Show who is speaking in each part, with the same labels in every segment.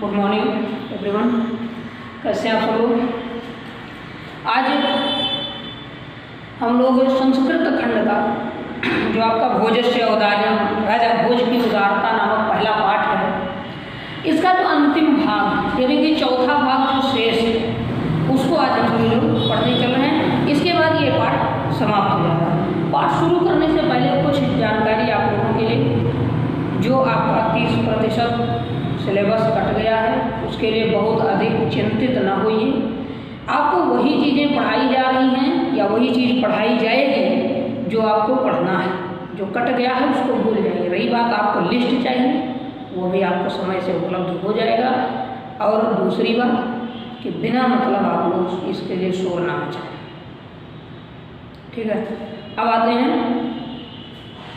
Speaker 1: Good morning everyone. कैसे हैं आप सब लोग? आज हम लोग संस्कृत खंड का जो आपका भोजस्य औदार्यम राजा भोज की उदारता नामक पहला पाठ है, इसका जो अंतिम भाग यानी कि चौथा भाग जो शेष है उसको आज हम लोग पढ़ने चल रहे हैं। इसके बाद ये पाठ समाप्त हो जाएगा। पाठ शुरू करने से पहले कुछ जानकारी आप लोगों के लिए, जो आपका 30% सिलेबस कट गया है उसके लिए बहुत अधिक चिंतित न होइए। आपको वही चीज़ें पढ़ाई जा रही हैं या वही चीज़ पढ़ाई जाएगी जो आपको पढ़ना है। जो कट गया है उसको भूल जाइए। रही बात आपको लिस्ट चाहिए, वो भी आपको समय से उपलब्ध हो जाएगा। और दूसरी बात कि बिना मतलब आप लोग इसके लिए शोर ना मचाएं, ठीक है। अब आते हैं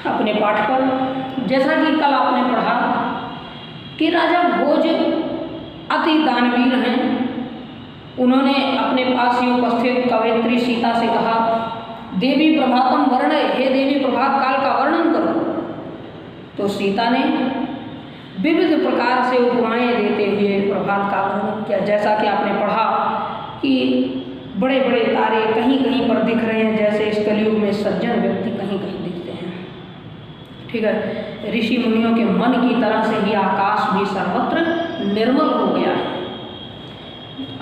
Speaker 1: अपने पाठ पर। जैसा कि कल आपने पढ़ा कि राजा भोज अति दानवीर हैं। उन्होंने अपने पास ही उपस्थित कवयित्री सीता से कहा, देवी प्रभातम वर्णय, हे देवी प्रभात काल का वर्णन करो। तो सीता ने विविध प्रकार से उपमाएं देते हुए प्रभात का वर्णन किया। जैसा कि आपने पढ़ा कि बड़े बड़े तारे कहीं कहीं पर दिख रहे हैं, जैसे इस कलयुग में सज्जन व्यक्ति कहीं कहीं दिखते हैं, ठीक है। ऋषि मुनियों के मन की तरह से ही आकाश भी सर्वत्र निर्मल हो गया है।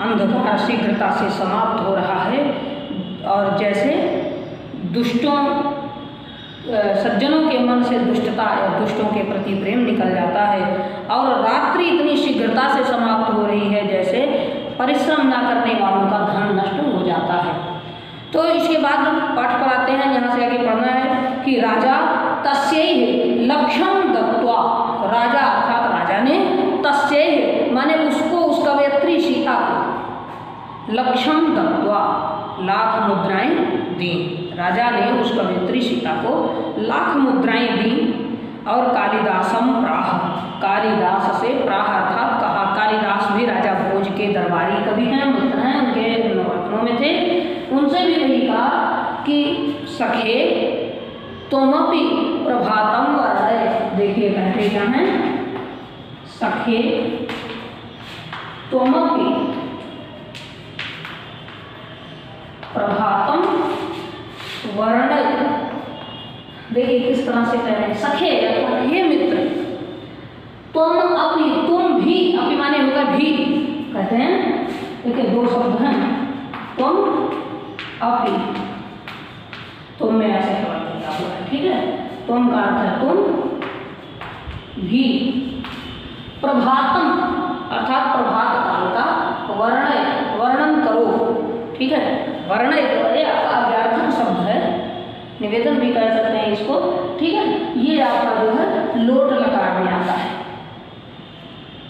Speaker 1: अंधकार शीघ्रता से समाप्त हो रहा है और जैसे दुष्टों सज्जनों के मन से दुष्टता या दुष्टों के प्रति प्रेम निकल जाता है, और रात्रि इतनी शीघ्रता से समाप्त हो रही है जैसे परिश्रम न करने वालों का धन नष्ट हो जाता है। तो इसके बाद पाठ पर आते हैं। यहाँ से आगे पढ़ना है कि राजा तस्यैः लक्ष्यम दत्त्वा, राजा अर्थात राजा ने तस्यैः माने उसको, उस कवयित्री सीता को, लक्ष्यम दत्त्वा लाख मुद्राएं दी। राजा ने उस कवयित्री सीता को लाख मुद्राएं दी। और कालिदासम प्राह, कालिदास से प्राह अर्थात कहा। कालिदास भी राजा भोज के दरबारी कवि हैं, मित्र हैं, उनके नवरत्नों में थे। उनसे भी वही कहा कि सखे तुमपि प्रभातम वर्णय। देखिए कहते क्या हैं, सखे तुमपि प्रभातम वर्णय। देखिए किस तरह से कह रहे हैं, सखे अर्थात हे मित्र, तुम अपि, तुम भी, अपि माने होगा भी, कहते हैं। देखिए दो शब्द हैं, तुम अपि, तुम में ऐसे प्रवर्तित हुआ है, ठीक है। तुम का अर्थ है तुम भी, प्रभातम अर्थात प्रभात काल का वर्णय, वर्णन करो, ठीक है। वर्णय अव्यार्थक शब्द है, निवेदन भी कर सकते हैं इसको, ठीक है। ये आपका जो है लोट लकार में आता है,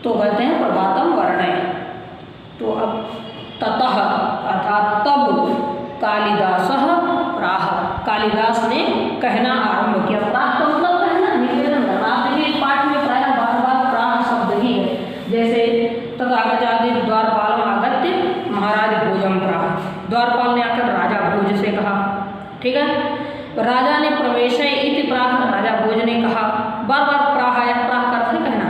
Speaker 1: तो कहते हैं प्रभातम वर्णय। तो अब ततः अर्थात तब कालिदासः प्राह, कालिदास ने कहना आरंभ किया। प्राह का मतलब कहना, निवेदन करना। आप देखिए इस पाठ में प्रायः बार बार प्राह शब्द ही है। जैसे तथागतादि द्वारपाल आगत्य महाराज भोजम प्राह, द्वारपाल ने आकर राजा भोज से कहा, ठीक है। राजा ने प्रवेश इति प्राह, राजा भोज ने कहा। बार बार प्राह आया, प्राह का अर्थ कहना।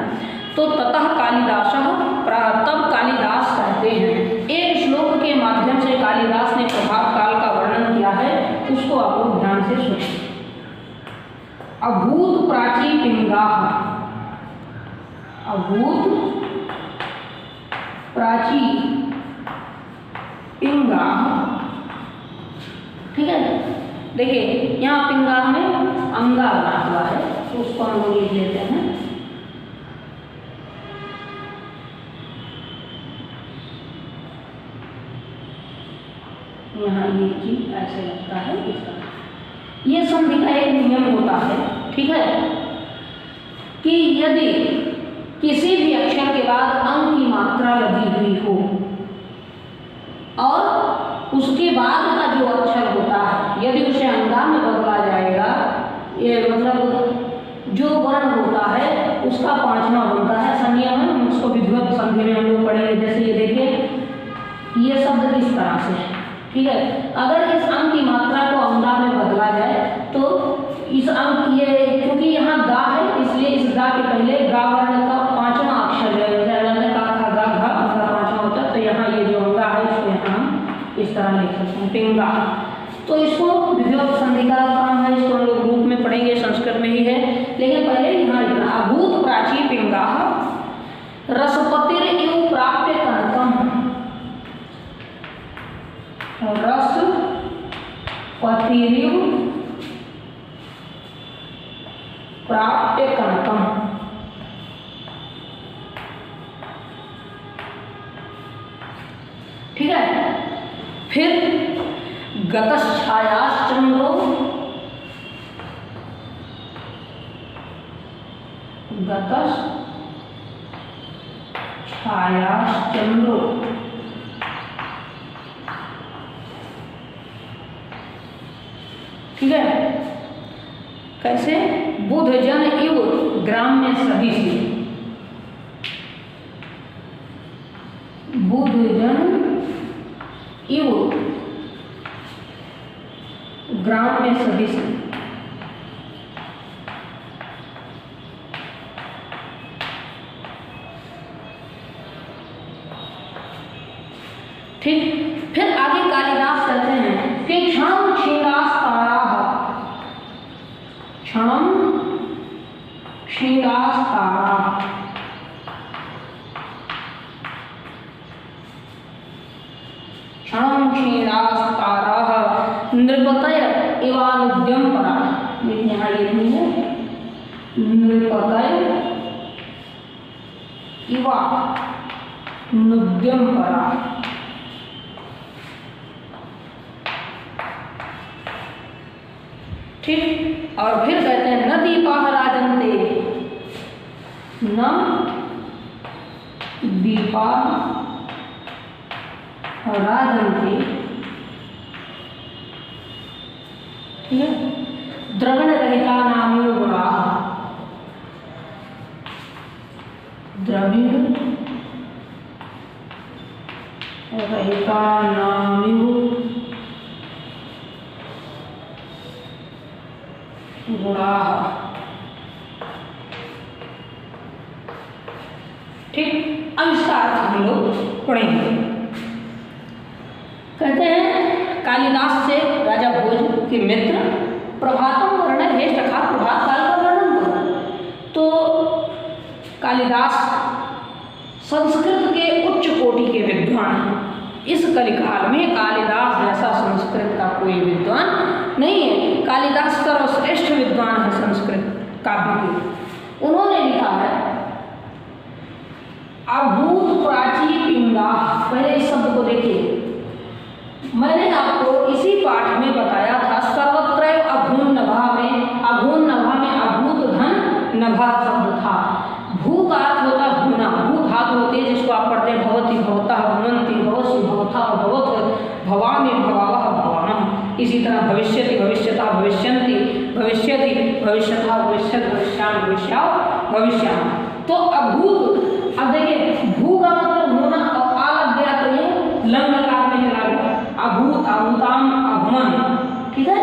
Speaker 1: तो ततः कालिदासः प्राह, तब कालिदास कहते हैं। एक श्लोक के माध्यम से कालिदास ने प्रभात काल का वर्णन किया है, उसको आप लोग ध्यान से सुनिए। अभूत प्राची पिंगाः, अभूत प्राची पिंगाः, ठीक है। देखिए यहाँ पिंगाः में अंगा बना हुआ है, तो उसको हम लोग लिख लेते हैं। यहाँ ये चीज ऐसे लगता है, इस तरह। ये संधि का एक नियम होता है, ठीक है, कि यदि किसी भी अक्षर के बाद अंग की मात्रा लगी हुई हो और उसके बाद का जो अक्षर होता है यदि उसे अंगा में बदला जाएगा, ये मतलब जो वर्ण होता है उसका पांचवा बनता है। संज्ञा में हम उसको विधिवत संधि में हम लोग पढ़ेंगे। जैसे ये देखिए, ये शब्द किस तरह से है, ठीक है। अगर इस अंग की मात्रा को अंगा में बदला जाए तो इस अंग, ये क्योंकि यहाँ गा है इसलिए इस गा के पहले गा वर्ण का पांचवा अक्षर है, का पिंगा। तो इसको विभव संधि का काम है, इसको हम लोग रूप में पढ़ेंगे, संस्कृत में ही है, लेकिन पहले यहाँ लिखना अभूत प्राची पिंगा रसपतिर इव प्राप्य कनकम। रसपतिरिव प्राप्य कनकम। ठीक है। फिर गतश्छायाश्चंद्रो गतश्छायाश्चंद्रो ठीक है। कैसे? बुध जन इव ग्राम्य सभी से, बुध जन इव ग्राम्य सभी से। ठीक। फिर आगे कालिदास कहते हैं कि क्षण क्षीणास ताराः, क्षण क्षीणास ताराः, क्षण क्षीणास ताराः नृपतय इवानुद्यम परा। यहाँ ये नहीं है, नृपतय इवा नुद्यम परा। ठीक। और फिर कहते हैं न दीपाः राजन्ते, न दीपाः राजन्ते। ठीक है। द्रवण रहिता नाम्यो गुणाः, द्रविण रहिता नाम्यो गुणाः। ठीक। अब इसका अर्थ हम लोग पढ़ेंगे। कहते हैं कालिदास से राजा भोज के मित्र प्रभातम वर्ण हे सखा, प्रभात काल का वर्णन करो। तो कालिदास संस्कृत के उच्च कोटि के विद्वान हैं। इस कलिकाल में कालिदास जैसा संस्कृत का कोई विद्वान नहीं है। कालिदास सर्वश्रेष्ठ विद्वान है संस्कृत काव्य के। उन्होंने लिखा है अभूत प्राची पिंगा। पहले इस शब्द को देखिए, मैंने आपको इसी पाठ में बताया था सर्वत्र अभून नभा में, अभून नभा में अभूत धन नभा शब्द था। भू का अर्थ होता भूना, भू धातु होती है जिसको आप पढ़ते हैं भवति भवतः भवन्ति भवसि भवथा भवत भवामि भवावः भवामः। इसी तरह भविष्यति भविष्यता भविष्यन्ति भविष्यति भविष्यथा भविष्यत भविष्यामि भविष्याव भविष्यामि। तो अभूत, अब देखिए भू का मतलब होना और आ लग गया तो ये लंग लकार में चला गया, अभूत अभूताम अभमन। ठीक है।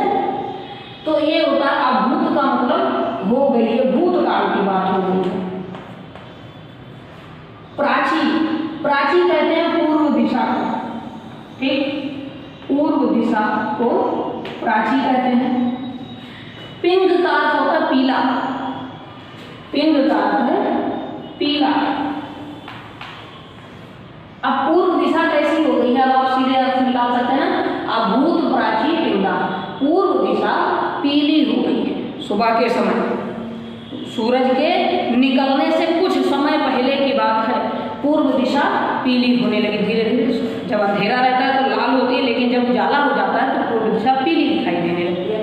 Speaker 1: तो ये होता है अभूत का मतलब हो गई है, भूतकाल की बात हो गई है। प्राची, प्राची कहते हैं पूर्व दिशा को। ठीक। पूर्व दिशा को प्राची कहते हैं। पिंग का अर्थ होता है पीला, पिंग का अर्थ है पीला। अब पूर्व दिशा कैसी हो गई है? अब आप सीधे अर्थ निकाल सकते हैं ना, अभूत प्राची पिंगा, पूर्व दिशा पीली हो गई है। सुबह के समय सूरज के निकलने से कुछ समय पहले की बात है, पूर्व दिशा पीली होने लगी धीरे धीरे। जब अंधेरा रहता है तो लाल होती है, लेकिन जब उजाला हो जाता है तो पूर्व दिशा पीली दिखाई देने लगती है।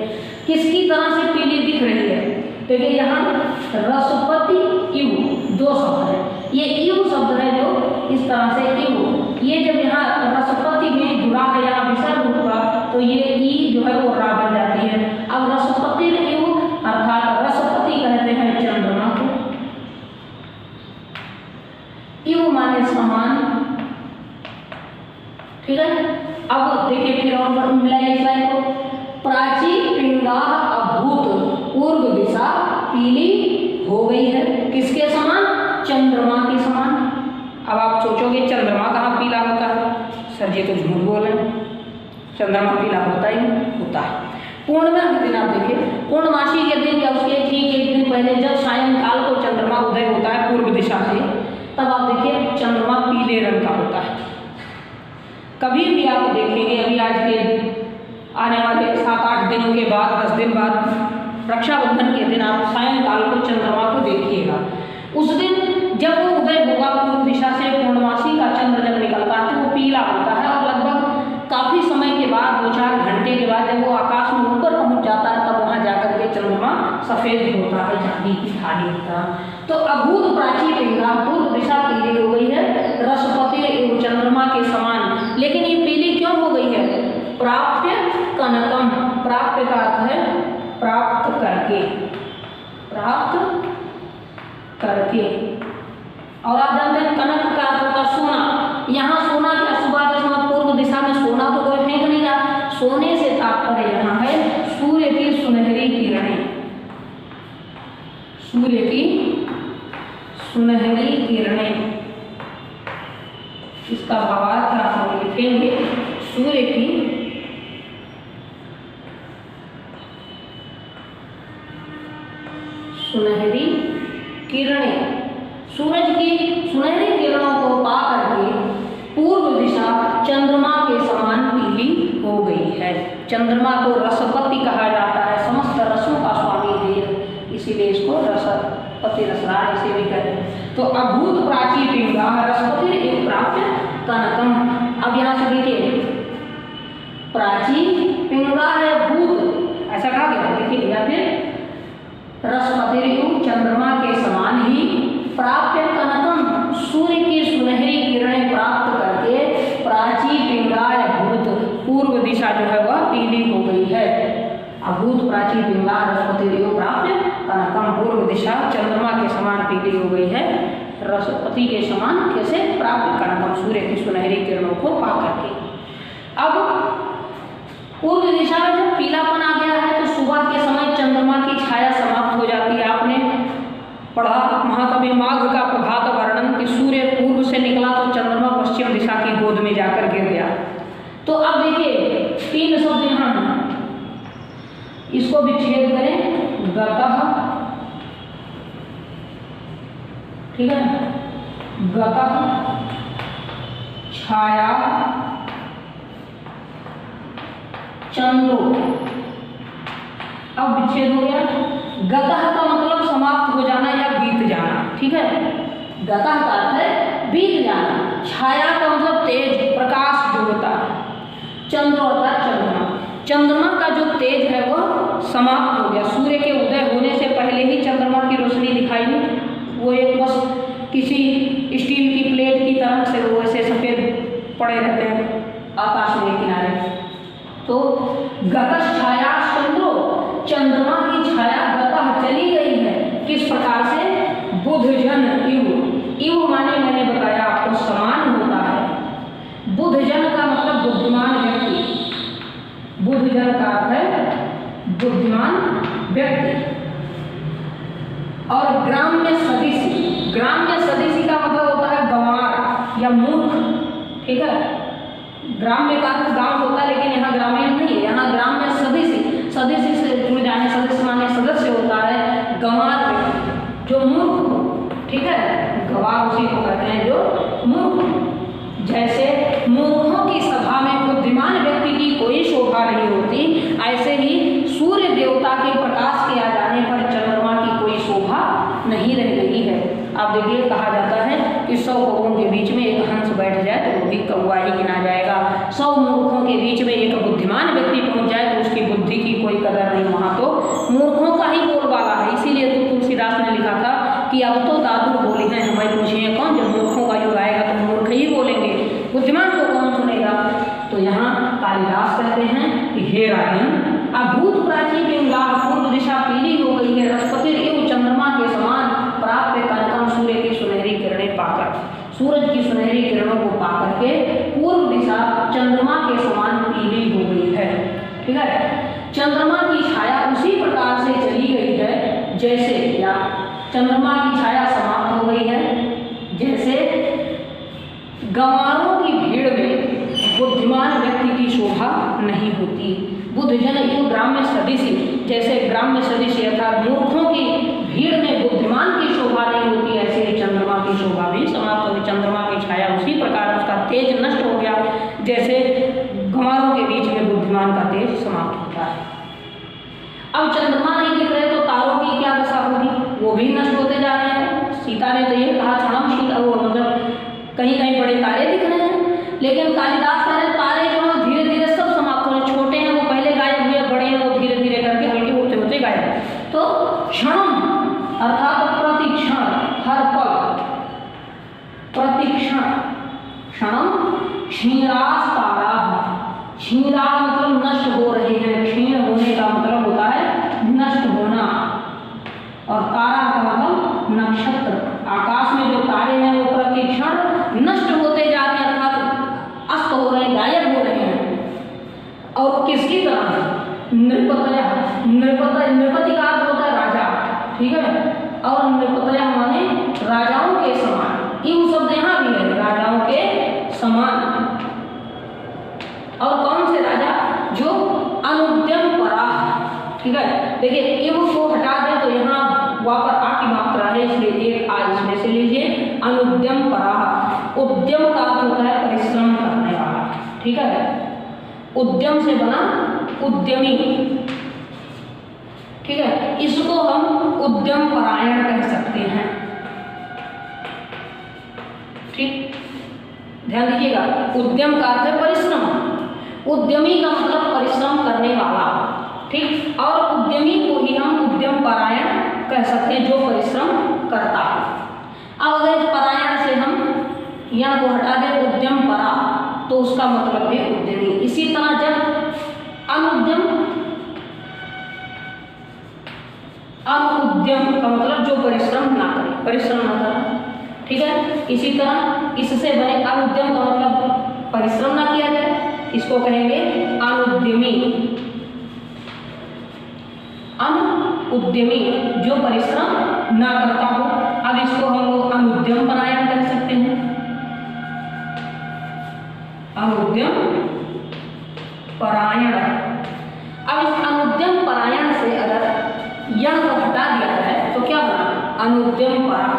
Speaker 1: किसकी तरह से पीली दिख रही है? तो ये यहाँ रसपति इव दो शब्द है। ये इव शब्द है जो इस तरह से इव, ये जब यहाँ रसपति में जुड़ा है, यहाँ विसर्ग हुआ तो ये ई जो है वो रा बन जाती है। अब रसपति इव अर्थात रसपति कहते हैं चंद्रमा को। इव माने समान। ठीक है। अब देखिए फिर और मिलाइए इस लाइन को, प्राची पिंगा अभूत, पूर्व दिशा पीली हो गई है। किसके समान? चंद्रमा के समान। अब आप सोचोगे चंद्रमा कहाँ पीला होता है? सर जी तो झूठ बोल रहे हैं। चंद्रमा पीला होता ही होता है। पूर्णिमा के दिन आप देखिए, पूर्णमासी के दिन या उसके ठीक एक दिन पहले जब सायंकाल को चंद्रमा उदय होता है पूर्व दिशा से, तब आप देखिए चंद्रमा पीले रंग का होता है। कभी भी आप देखेंगे, अभी आज के आने वाले 7-8 दिनों के बाद, 10 दिन बाद रक्षाबंधन के दिन आप सायंकाल को चंद्रमा को देखिएगा। उस दिन जब वो उदय होगा पूर्व दिशा से, पूर्णमासी का चंद्र जब निकलता है तो वो पीला होता है, और लगभग काफ़ी समय के बाद 2-4 घंटे के बाद जब वो आकाश में ऊपर पहुंच जाता है, तब वहाँ जाकर के चंद्रमा सफ़ेद होता है, चांदी की थाली होता है। तो अभूत प्राची पिंगा, पूर्व दिशा पीली हो गई है, रसपति एवं चंद्रमा के समान। लेकिन ये पीली क्यों हो गई है? प्राप्य कनकम, प्राप्य का अर्थ है प्राप्त करके, प्राप्त करके। और आप जानते हैं कनक का अर्थ होता है सोना। यहाँ सोना क्या सुबह के समय पूर्व दिशा में सोना तो कोई फेंक नहीं रहा, सोने से तात्पर्य यहाँ है सूर्य की सुनहरी किरणें, सूर्य की सुनहरी किरणें। इसका भावार्थ आप लिखेंगे सूर्य की सुनहरी किरणें। सूरज की सुनहरी किरणों को पा करके पूर्व दिशा चंद्रमा के समान पीली हो गई है। चंद्रमा को रसपति कहा जाता है, समस्त रसों का स्वामी है, इसीलिए इसको रसपति, रसराज इसे भी कहते हैं। तो अभूत प्राची पिंगा रसपति एक प्राप्त कनकम। अब यहाँ से देखिए प्राची पिंगा है भूत, ऐसा कहा गया, देखिए या फिर रसपति चंद्रमा के समान ही प्राप्य कनकम, सूर्य की सुनहरी किरणें प्राप्त करके प्राची पिंगाय भूत, पूर्व दिशा जो है वह पीली हो गई है। अभूत प्राची पिंगा रसपति प्राप्य कनकम, पूर्व दिशा चंद्रमा के समान पीली हो गई है, रसपति के समान कैसे? प्राप्त कनकम, सूर्य की सुनहरी किरणों को पा करके। अब पूर्व दिशा में जब पीलापन आ गया है तो सुबह के समय चंद्रमा की छाया समाप्त हो जाती है। आपने पढ़ा महाकवि माघ का प्रभात वर्णन कि सूर्य पूर्व से निकला तो चंद्रमा पश्चिम दिशा की गोद में जाकर गिर गया। तो अब देखिए 3 शब्द यहाँ हैं, इसको विच्छेद करें, गतः, ठीक है, गतः छाया चंद्रो। अब विच्छेद हो गया। गतः का मतलब समाप्त हो जाना या बीत जाना, ठीक है। गतः का अर्थ है बीत जाना। छाया का मतलब तेज, प्रकाश जो होता है। चंद्र अर्थात चंद्रमा, चंद्रमा का जो तेज है वह समाप्त हो गया। सूर्य के उदय होने से पहले ही चंद्रमा की रोशनी दिखाई नहीं, वो एक बस किसी स्टील की प्लेट की तरह से वो ऐसे सफेद पड़े रहते हैं आकाश में किनारे। तो गतः छाया चंद्रो, चंद्रमा की छाया गतः चली गई है। किस प्रकार से? बुधजन इव, इव माने मैंने बताया आपको समान होता है। बुधजन का मतलब बुद्धिमान व्यक्ति, बुधजन का अर्थ है बुद्धिमान व्यक्ति। और ग्राम्य सदिशी, ग्राम्य सदिशी का मतलब होता है गंवार या मूर्ख, ठीक है। ग्राम्य का गांव होता है लेकिन यहाँ ग्रामीण नहीं है, यहाँ ग्राम्य सदिशी, सदिशी से जुड़ जाने, सदस्य माने सदस्य होता है, गंवार जो मूर्ख हो, ठीक है, गंवार उसी को कहते हैं जो मूर्ख। जैसे मूर्खों की सभा में बुद्धिमान व्यक्ति की कोई शोभा नहीं होती, ऐसे ही सूर्य देवता के प्रकाश के आ जाने पर चंद्रमा की कोई शोभा नहीं रह गई है। आप देखिए कहा जाता है कि 100 कौओं के बीच में एक हंस बैठ जाए तो वो भी कौवा ही गिना जाएगा। 100 मूर्खों के बीच में एक बुद्धिमान व्यक्ति पहुंच जाए तो उसकी बुद्धि की कोई कदर नहीं, वहाँ तो मूर्खों का ही बोलबाला है। इसीलिए तो तुलसीदास ने लिखा था कि अब तो दादू बोली हैं, हमें पूछिए कौन, जब मूर्खों का युग आएगा तो मूर्ख ही बोलेंगे, बुद्धिमान को कौन सुनेगा। तो यहाँ कालिदास कहते हैं कि हे राजन, अभूत प्राची पिंगा, पूर्व दिशा पीली हो गई है, रसपति एवं चंद्रमा के समान प्राप्त कनकम, सूर्य की सुनहरी किरणें पाकर, सूरज की सुनहरी किरणों को पाकर के पूर्व दिशा चंद्रमा के समान पीली हो गई है, ठीक है। चंद्रमा की छाया उसी प्रकार से चली गई है जैसे, या चंद्रमा की छाया समाप्त हो गई है जैसे गंवारों की भीड़ में बुद्धिमान व्यक्ति की शोभा नहीं होती। बुद्ध जन युग ग्राम्य सदृश, जैसे ग्राम्य सदृश अर्थात मूर्खों की भीड़ में बुद्धिमान की शोभा नहीं होती, ऐसे ही चंद्रमा की शोभा भी समाप्त हो गई। चंद्रमा की छाया उसी प्रकार उसका तेज नष्ट हो गया, जैसे गंवारों के बीच में बुद्धिमान का तेज समाप्त होता है। अब चंद्रमा नहीं दिख रहे तो तारों की क्या दशा होगी, वो भी नष्ट होते जा रहे हैं। सीता ने तो ये कहा क्षणम शीता, वो मतलब कहीं कहीं बड़े तारे दिख रहे हैं, लेकिन कालिदास कह रहे तारे जो है धीरे धीरे सब समाप्त हो रहे। छोटे हैं वो पहले गायब हुए, बड़े हैं वो धीरे धीरे करके हल्के होते होते गायब। तो क्षणम अर्थात प्रतिक्षण, हर पल, प्रतिक्षण, क्षणम क्षीणास तारा, क्षीणा मतलब नष्ट हो रहे हैं, क्षीण होने का मतलब होता है नष्ट होना, और तारा का मतलब नक्षत्र। आकाश में जो तारे हैं वो प्रतिक्षण नष्ट होते जा रहे हैं, अर्थात अस्त हो रहे हैं, गायब हो रहे हैं। और किसकी तरह, नृपतय, नृपति का अर्थ होता है राजा, ठीक है, और नृपतय माने राजाओं के समान। इन शब्द यहाँ भी है, राजाओं के समान। और कौन से राजा, जो अनुद्यम परा, ठीक है। देखिए इव को हटा दें तो यहाँ वापर आ की मात्रा है, इसलिए एक आ इसमें से लीजिए। अनुद्यम परा, उद्यम का अर्थ होता है परिश्रम करने वाला, ठीक है। उद्यम से बना उद्यमी, ठीक है। इसको हम उद्यम परायण कह सकते हैं, ठीक, ध्यान दीजिएगा। उद्यम का अर्थ है परिश्रम, उद्यमी का मतलब परिश्रम करने वाला, ठीक। और उद्यमी को ही हम उद्यम परायण कह सकते हैं, जो परिश्रम करता है। अब अगर परायण से हम यह को हटा दें उद्यम परा, तो उसका मतलब है उद्यमी। इसी तरह जब अनुद्यम, अनुद्यम का मतलब जो परिश्रम ना करे, परिश्रम ना करे, ठीक है। इसी तरह इससे बने अनुद्यम का मतलब परिश्रम ना किया जाए, इसको कहेंगे अनुद्यमी। अनुद्यमी जो परिश्रम ना करता हो, अब इसको हम लोग अनुद्यम परायण कह सकते हैं, अनुद्यम परायण। अब इस अनुद्यम परायण से अगर यह को हटा दिया जाए तो क्या बना, अनुद्यम परा।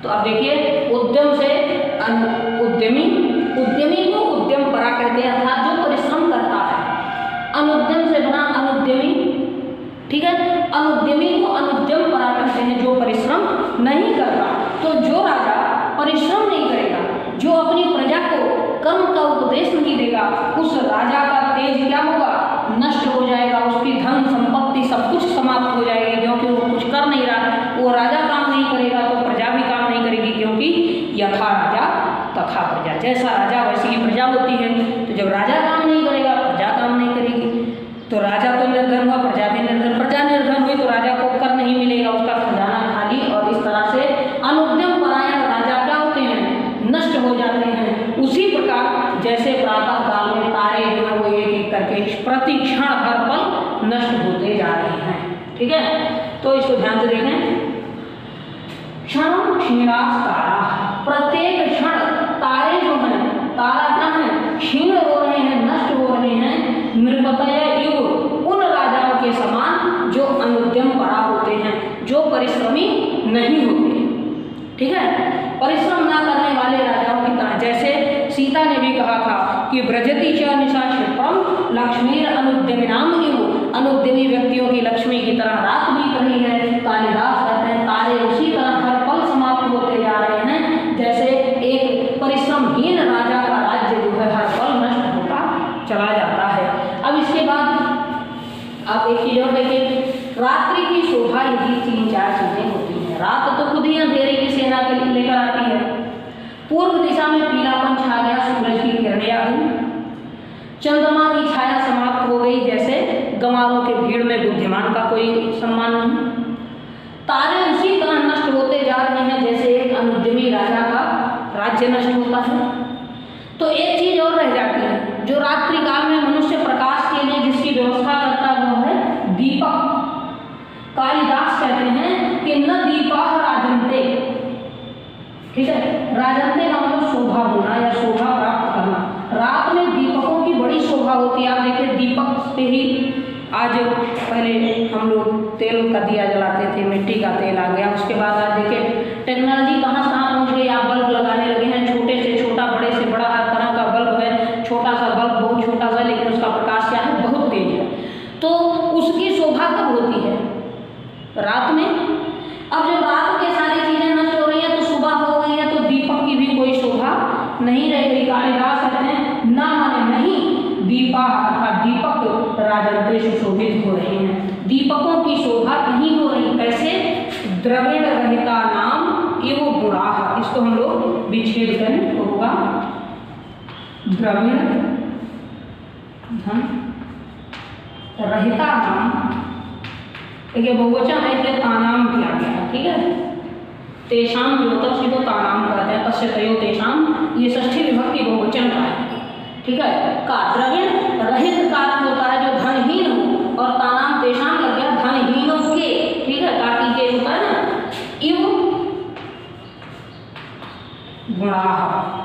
Speaker 1: तो अब देखिए उद्यम से उद्यमी, उद्यमी को उद्यम परा कहते हैं, अर्थात जो परिश्रम करता है। अनुद्यम से बना अनुद्यमी, ठीक है। अनुद्यमी को अनुद्यम परा कहते हैं, जो परिश्रम नहीं करता। तो जो राजा परिश्रम नहीं करेगा, जो अपनी प्रजा को कर्म का उपदेश नहीं देगा, उस राजा का तेज क्या होगा, नष्ट हो जाएगा। उसकी धन संपत्ति सब कुछ समाप्त हो जाएगी, क्योंकि वो कुछ कर नहीं रहा। वो राजा काम नहीं करेगा तो प्रजा भी काम नहीं करेगी, क्योंकि यथा राजा तथा प्रजा, जैसा राजा वैसी ही प्रजा होती है। तो जब राजा काम नहीं करेगा, प्रजा काम नहीं करेगी, तो राजा तो निर्धन हुआ, प्रजा भी निर्धन, प्रजा निर्धन हुई तो राजा को कर नहीं मिलेगा, उसका खजाना खाली। और इस तरह से अनुद्यम परायण राजा क्या होते हैं, नष्ट हो जाते हैं। उसी प्रकार जैसे प्रातः काल में तारे जो है वो एक एक करके प्रतिक्षण हर पल नष्ट होते जा रहे हैं, ठीक है। तो इसको ध्यान से देखें, क्षण क्षीणास तारा, प्रत्येक क्षण तारे जो हैं, तारा क्या है, क्षीण हो रहे हैं, नष्ट हो रहे हैं। नृपतय युग, उन राजाओं के समान जो अनुद्यम परा होते हैं, जो परिश्रमी नहीं होते, ठीक है। परिश्रम ना करने वाले राजाओं की तरह, जैसे सीता ने भी कहा था कि व्रजति च निशा क्षिप्रम लक्ष्मीर अनुद्यमिनाम इव, अनुद्यमी व्यक्तियों की लक्ष्मी की तरह रात बीत रही है। कालिदास कहते हैं तारे उसी तरह हर पल समाप्त होते जा रहे हैं, जैसे एक परिश्रमहीन राजा का राज्य जो है हर पल नष्ट होता चला जाता है। अब इसके बाद आप एक चीज और देखिए, रात्रि की शोभा यदि 3-4 चीजें होती हैं। रात तो खुद ही अंधेरे की सेना के लेकर आती है। पूर्व दिशा में पीलापन छा गया, सूरज की किरणें आ गई, चंद्रमा की छाया समाप्त हो गई, जैसे गंवारों के भीड़ में बुद्धिमान का कोई सम्मान नहीं। तारे उसी तरह नष्ट होते जा रहे हैं, जैसे एक अनुद्यमी राजा का राज्य नष्ट होता है। तो एक चीज और रह जाती है, जो रात्रि काल में मनुष्य प्रकाश के लिए जिसकी व्यवस्था करता है वो है दीपक। कालिदास कहते हैं कि न दीपाः राजन्ते, ठीक है। राजन्ते का मतलब शोभा होना या शोभा प्राप्त करना। रात में दीपकों की बड़ी शोभा शोभा होती है। आप देखिए दीपक पे ही आज पहले हम लोग तेल का दिया जलाते थे, मिट्टी का तेल आ गया, उसके बाद आज देखिए टेक्नोलॉजी कहाँ पहुँच गई, आप बल्ब लगाने लगे हैं, छोटे से छोटा बड़े से बड़ा हर तरह का बल्ब है, छोटा सा बल्ब बहुत छोटा सा लेकिन उसका प्रकाश क्या है बहुत तेज है। तो उसकी शोभा कब होती है? रात में। अब जब रात के सारी चीजें नष्ट हो रही है तो सुबह हो गई है तो दीपक की भी कोई शोभा नहीं रहेगी। कालिदास कहते हैं ना माने नहीं दीपा अर्थात दीपक राजन्ते सुशोभित हो रहे हैं, दीपकों की शोभा नहीं हो रही। कैसे? द्रविण रहिता नाम एवं गुणाः, इसको हम लोग विच्छेद करें तो होगा द्रविण रहिता नाम, देखिए बहुवचन है इसलिए तानाम किया गया है, ठीक है। तेषाम जो होता है उसी को तानाम कहते हैं, तस्य तयो तेषाम, ये षष्ठी विभक्ति बहुवचन का है, ठीक है। का द्रविण रहित का अर्थ होता है जो धनहीन हो, और तानाम तेषाम लग गया धनहीनों के, ठीक है, ताकि के होता है ना इव गुणाः।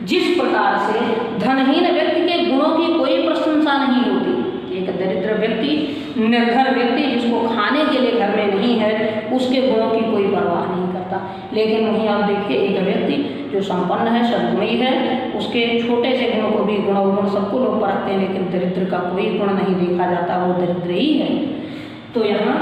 Speaker 1: जिस प्रकार से धनहीन व्यक्ति के गुणों की कोई प्रशंसा नहीं होती, एक दरिद्र व्यक्ति, निर्धन व्यक्ति जिसको खाने के लिए घर में नहीं है, उसके गुणों की कोई परवाह नहीं करता। लेकिन वहीं आप देखिए एक व्यक्ति जो संपन्न है, सद्गुणी है, उसके छोटे से गुणों को भी गुण सबको लोग परखते हैं, लेकिन दरिद्र का कोई गुण नहीं देखा जाता, वो दरिद्र ही है। तो यहाँ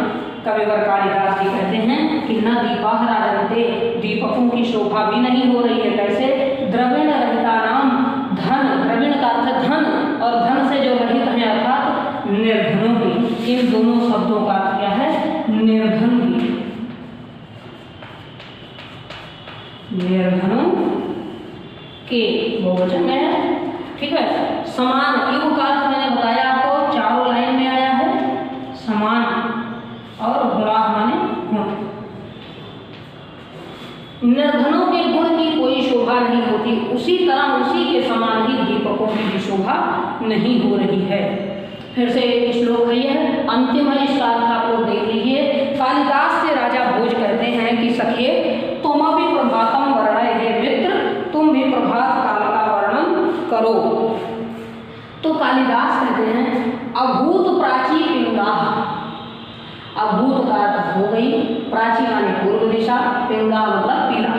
Speaker 1: कविवर कालिदास जी कहते हैं कि न दीपाः राजन्ते, दीपकों की शोभा भी नहीं हो रही है। कैसे? द्रविण रहिता नाम, धन, द्रविण का अर्थ धन, और धन से जो रहित है अर्थात निर्धनों की, इन दोनों शब्दों का अर्थ क्या है? निर्धन की, निर्धनों के बहुवचन है, ठीक है। समान युग का अर्थ मैंने बताया आपको, चारों लाइन में आया है, समान, और गुणाः माने गुण। निर्धनों के गुण की कोई शोभा नहीं होती, उसी तरह उसी के समान ही दीपकों की भी शोभा नहीं हो रही है। फिर से एक श्लोक है, यह अंतिम है, इसका अर्थ आप लोग देख लीजिए। कालिदास से राजा भोज कहते हैं कि सखे तुम भी प्रभातम वर्णय, हे मित्र तुम भी प्रभात काल का वर्णन करो। तो कालिदास कहते हैं अभूत प्राची पिंगाः, अभूत का अर्थ हो गई, प्राची माने पूर्व दिशा, पिंगा मतलब पीला,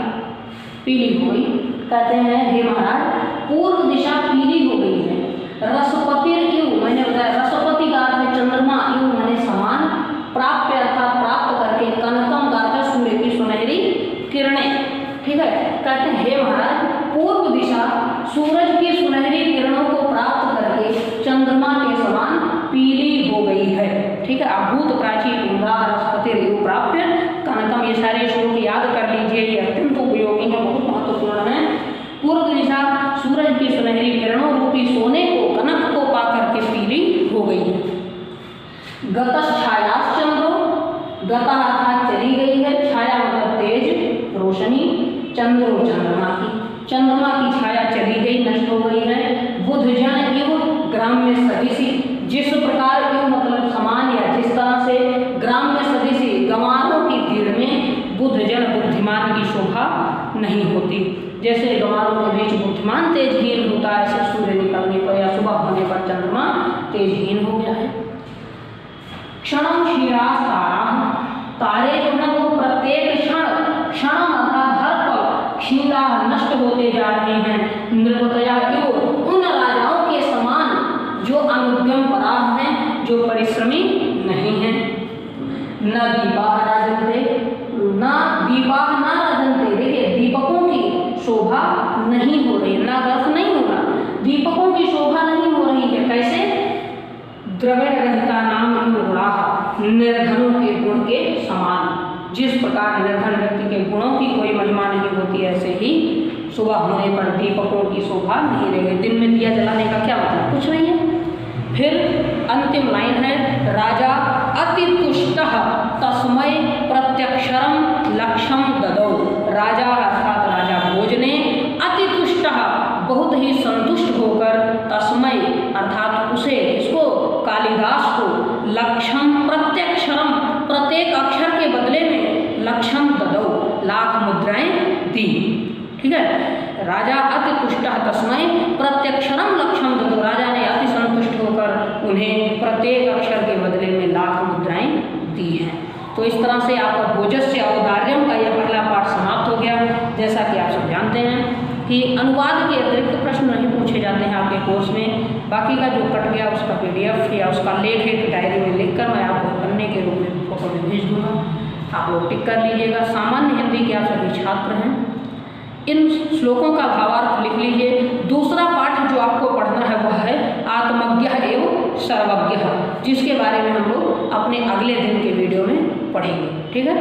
Speaker 1: पीली हो गई। कहते हैं हे महाराज पूर्व दिशा पीली हो गई है। रसपतिर इव, मैंने बताया रसपति का अर्थ है चंद्रमा, इव माने समान, प्राप्य अर्थात प्राप्त करके, कनकम का अर्थ सूर्य की सुनहरी किरणें, ठीक है। कहते हैं हे महाराज पूर्व दिशा सूरज की सुनहरी किरणों को प्राप्त करके चंद्रमा के समान पीली हो गई है, ठीक है। अभूत प्राची पिंगा रसपतिर इव प्राप्य कनकम, ये सारे श्लोक याद कर लीजिए, ये अत्यंत उपयोगी है, बहुत महत्वपूर्ण है। पूर्व दिशा सूरज की सुनहरी किरणों रूपी सोने को, कनक को पाकर के पीली हो गई है। गतश्छायाश्चंद्रो, गतः अर्थात चली गई है, छाया मतलब तेज रोशनी, चंद्रो चंद्रमा की, चंद्रमा की छाया चली गई, नष्ट हो गई है। बुध जन इव ग्राम्य सदृशी, जिस प्रकार इव मतलब समान या जिस तरह से ग्राम्य सदृशी गंवारों की भीड़ में बुध जन बुद्धिमान की शोभा नहीं होती। जैसे गंवारों के बीच बुद्धिमान तेजहीन होता है, ऐसे सूर्य निकलने पर या सुबह होने पर चंद्रमा तेजहीन हो गया है। क्षणम क्षीराः ताराः, तारे जो है वो प्रत्येक क्षण, क्षण अर्थात हर पल, क्षीराः नष्ट होते जा रहे हैं। नृपतया इव, उन राजाओं के समान जो अनुद्यम पराः हैं, जो परिश्रमी नहीं हैं। न दीपाः राजन्ते, न दीपाः न राजन्ते, देखिए दीपकों की शोभा नहीं हो रही, ना अर्थ नहीं होगा, दीपकों की शोभा नहीं हो रही है। कैसे? द्रविण रहिता नाम गुणाः, निर्धनों के गुण के समान, जिस प्रकार निर्धन व्यक्ति के गुणों की कोई महिमा नहीं होती, ऐसे ही सुबह होने पर दीपकों की शोभा नहीं रहेगी। दिन में दिया जलाने का क्या मतलब? कुछ नहीं है। फिर अंतिम लाइन है, राजा अति तुष्टः तस्मै प्रत्यक्षरम लक्ष्यम ददौ, राजा अर्थात राजा भोज ने अति तुष्टः बहुत ही संतुष्ट होकर, तस्मै अर्थात उसे, इसको कालिदास को, लक्ष्यम प्रत्यक्षरम प्रत्येक अक्षर के बदले में लक्ष्यम ददौ, लाख मुद्राएं दी, ठीक है। राजा अति तुष्टः तस्मै प्रत्यक्षरम लक्षम ददौ। राजा ने अति संतुष्ट होकर उन्हें प्रत्येक अक्षर के बदले में लाख मुद्राएं दी हैं। तो इस तरह से आपका भोजस्य औदार्यम का यह पहला पाठ समाप्त हो गया। जैसा कि आप सब जानते हैं कि अनुवाद के अतिरिक्त प्रश्न नहीं पूछे जाते हैं आपके कोर्स में। बाकी का जो कट गया उसका PDF या उसका लेख एक डायरी में लिखकर मैं आपको पन्ने के रूप में फोटो में भेज दूँगा, आप लोग टिक कर लीजिएगा। सामान्य हिंदी के आप सभी छात्र हैं, इन श्लोकों का भावार्थ लिख लीजिए। दूसरा पाठ जो आपको पढ़ना है वह है आत्मज्ञः एवं सर्वज्ञः, जिसके बारे में हम लोग अपने अगले दिन के वीडियो में पढ़ेंगे। ठीक है।